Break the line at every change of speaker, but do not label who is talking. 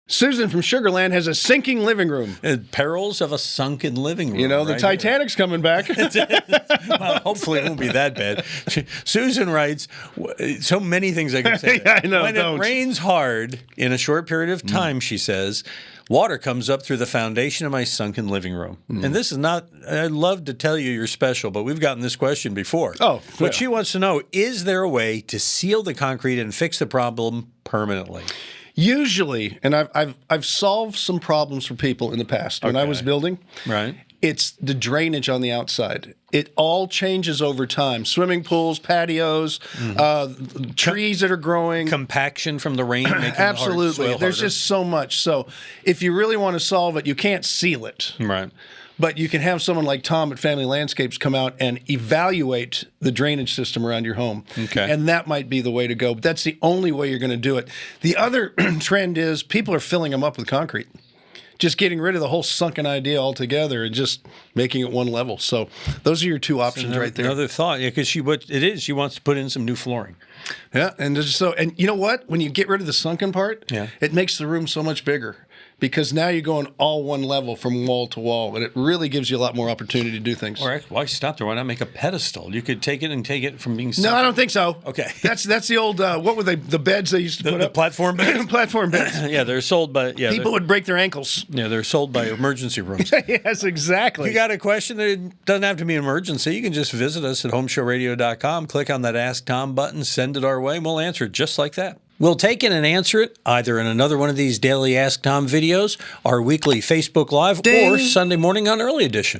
Susan from Sugarland has a sinking living room.
Perils of a sunken living room.
You know, the
right
Titanic's coming back.
Well, hopefully it won't be that bad. Susan writes, so many things I can say.
Yeah, I know,
when
don't.
it rains hard in a short period of time, she says, water comes up through the foundation of my sunken living room. And this is not, I'd love to tell you you're special, but we've gotten this question before.
Oh,
What
yeah.
she wants to know, is there a way to seal the concrete and fix the problem permanently?
Usually, and I've solved some problems for people in the past when I was building.
Right.
It's the drainage on the outside. It all changes over time. Swimming pools, patios, trees that are growing.
Compaction from the rain making the hard
Absolutely.
soil
There's
harder.
just so much. So if you really want to solve it, you can't seal it.
Right.
But you can have someone like Tom at Family Landscapes come out and evaluate the drainage system around your home.
Okay.
And that might be the way to go. But that's the only way you're going to do it. The other trend is people are filling them up with concrete. Just getting rid of the whole sunken idea altogether and just making it one level. So those are your two options right there.
Another thought, yeah, because she wants to put in some new flooring.
Yeah, and you know what? When you get rid of the sunken part, it makes the room so much bigger because now you're going all one level from wall to wall, and it really gives you a lot more opportunity to do things.
All right, why stop there? Why not make a pedestal? You could take it from being
No,
sunken.
I don't think so.
Okay.
That's the old what were they? The beds they used to put
The
up.
platform beds?
Platform beds.
Yeah, they're sold by
People would break their ankles.
they're sold by emergency rooms.
Yes, exactly.
You got a question that doesn't have to be an emergency. You can just visit us at HomeShowRadio.com, click on that Ask Tom button, send it our way, and we'll answer it just like that. We'll take it and answer it either in another one of these daily Ask Tom videos, our weekly Facebook Live, or Sunday morning on Early Edition.